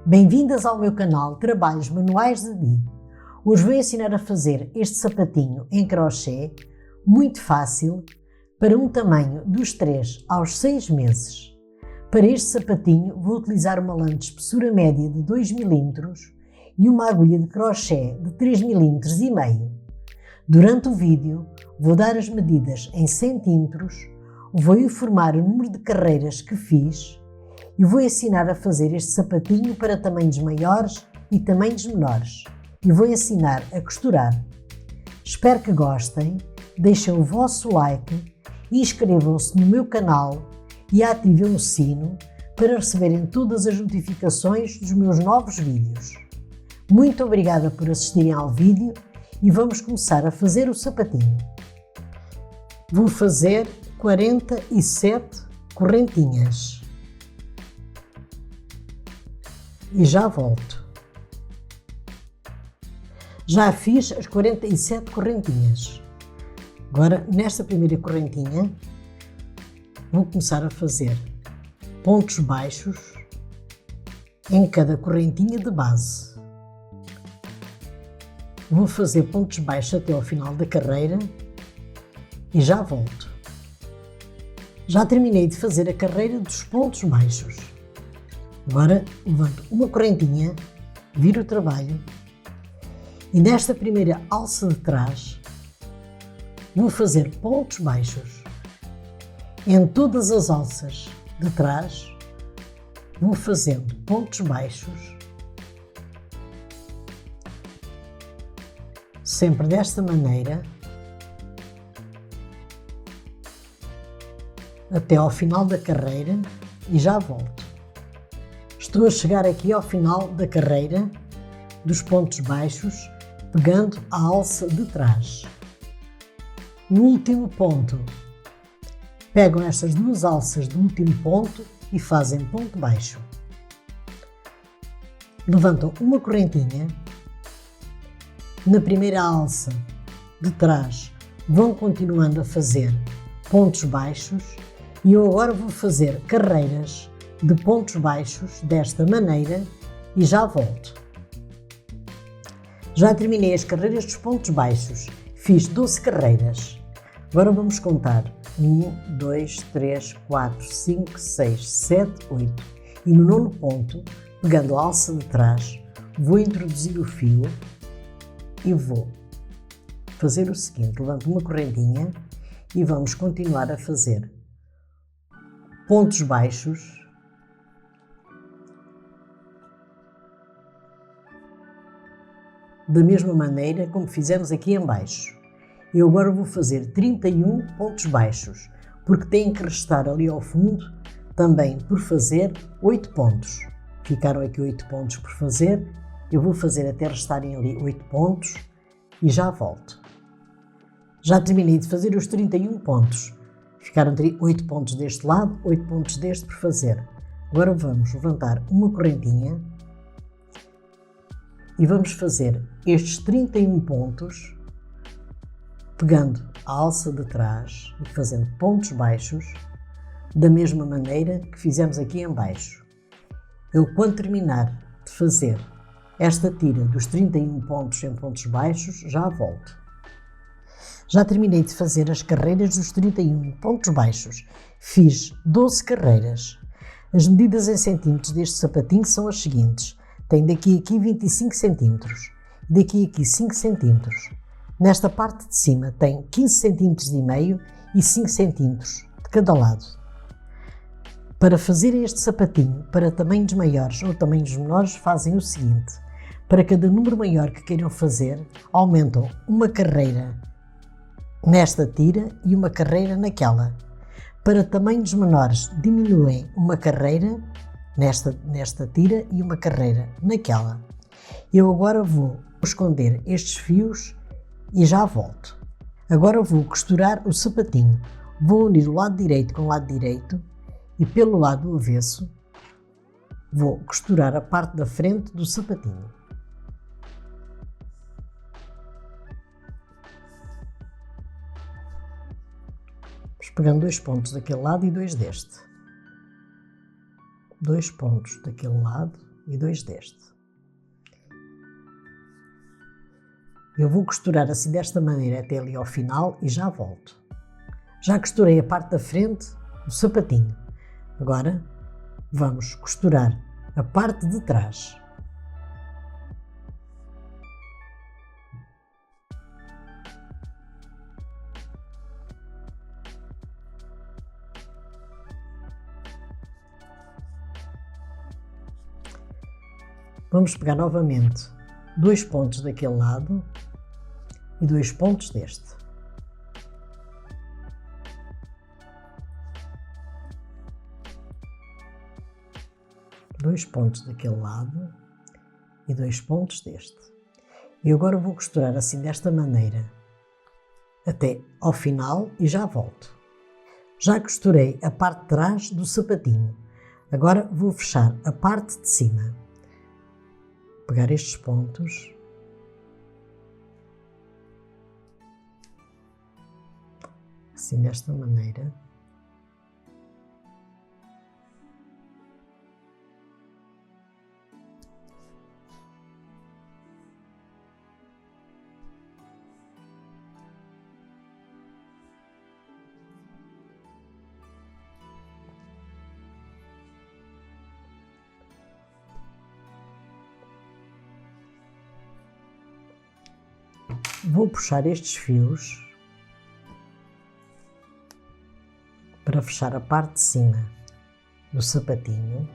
Bem-vindas ao meu canal Trabalhos Manuais de Di. Hoje vou ensinar a fazer este sapatinho em crochê, muito fácil, para um tamanho dos 3 aos 6 meses. Para este sapatinho vou utilizar uma lã de espessura média de 2 mm e uma agulha de crochê de 3,5 mm. Durante o vídeo vou dar as medidas em centímetros, vou informar o número de carreiras que fiz e vou ensinar a fazer este sapatinho para tamanhos maiores e tamanhos menores. E vou ensinar a costurar. Espero que gostem, deixem o vosso like, inscrevam-se no meu canal e ativem o sino para receberem todas as notificações dos meus novos vídeos. Muito obrigada por assistirem ao vídeo e vamos começar a fazer o sapatinho. Vou fazer 47 correntinhas. E já volto. Já fiz as 47 correntinhas. Agora, nesta primeira correntinha, vou começar a fazer pontos baixos em cada correntinha de base. Vou fazer pontos baixos até ao final da carreira e já volto. Já terminei de fazer a carreira dos pontos baixos. Agora levanto uma correntinha, viro o trabalho e nesta primeira alça de trás vou fazer pontos baixos. Em todas as alças de trás vou fazendo pontos baixos, sempre desta maneira, até ao final da carreira e já volto. Estou a chegar aqui ao final da carreira dos pontos baixos, pegando a alça de trás. No último ponto, pegam estas duas alças do último ponto e fazem ponto baixo. Levantam uma correntinha, na primeira alça de trás vão continuando a fazer pontos baixos e eu agora vou fazer carreiras de pontos baixos desta maneira e já volto. Já terminei as carreiras dos pontos baixos, fiz 12 carreiras. Agora vamos contar 1, 2, 3, 4, 5, 6, 7, 8 e no nono ponto, pegando a alça de trás, vou introduzir o fio e vou fazer o seguinte: levanto uma correntinha e vamos continuar a fazer pontos baixos da mesma maneira como fizemos aqui em baixo. Eu agora vou fazer 31 pontos baixos, porque têm que restar ali ao fundo também por fazer 8 pontos. Ficaram aqui 8 pontos por fazer, eu vou fazer até restarem ali 8 pontos e já volto. Já terminei de fazer os 31 pontos. Ficaram 8 pontos deste lado, 8 pontos deste por fazer. Agora vamos levantar uma correntinha e vamos fazer estes 31 pontos, pegando a alça de trás e fazendo pontos baixos, da mesma maneira que fizemos aqui em baixo. Eu, quando terminar de fazer esta tira dos 31 pontos em pontos baixos, já volto. Já terminei de fazer as carreiras dos 31 pontos baixos. Fiz 12 carreiras. As medidas em centímetros deste sapatinho são as seguintes. Tem daqui a aqui 25 cm, daqui a aqui 5 cm. Nesta parte de cima tem 15,5 cm e 5 cm de cada lado. Para fazerem este sapatinho para tamanhos maiores ou tamanhos menores, fazem o seguinte: para cada número maior que queiram fazer, aumentam uma carreira nesta tira e uma carreira naquela. Para tamanhos menores, diminuem uma carreira nesta tira e uma carreira naquela. Eu agora vou esconder estes fios e já volto. Agora vou costurar o sapatinho. Vou unir o lado direito com o lado direito e pelo lado avesso vou costurar a parte da frente do sapatinho. Vamos pegando 2 pontos daquele lado e 2 deste. 2 pontos daquele lado e 2 deste. Eu vou costurar assim desta maneira até ali ao final e já volto. Já costurei a parte da frente do sapatinho. Agora vamos costurar a parte de trás. Vamos pegar novamente 2 pontos daquele lado e 2 pontos deste. Dois pontos daquele lado e 2 pontos deste. E agora vou costurar assim desta maneira até ao final e já volto. Já costurei a parte de trás do sapatinho. Agora vou fechar a parte de cima. Pegar estes pontos assim desta maneira. Vou puxar estes fios para fechar a parte de cima do sapatinho,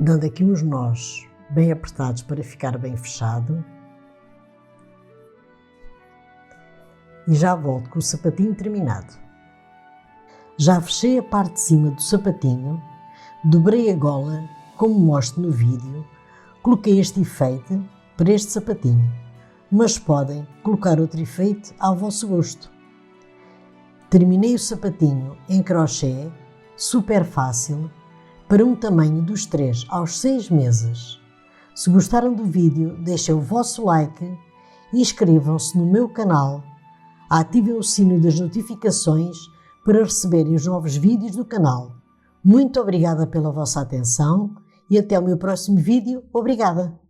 dando aqui uns nós bem apertados para ficar bem fechado. E já volto com o sapatinho terminado. Já fechei a parte de cima do sapatinho, dobrei a gola como mostro no vídeo. Coloquei este efeito para este sapatinho, mas podem colocar outro efeito ao vosso gosto. Terminei o sapatinho em crochê, super fácil, para um tamanho dos 3 aos 6 meses. Se gostaram do vídeo, deixem o vosso like, inscrevam-se no meu canal, ativem o sino das notificações para receberem os novos vídeos do canal. Muito obrigada pela vossa atenção. E até o meu próximo vídeo. Obrigada!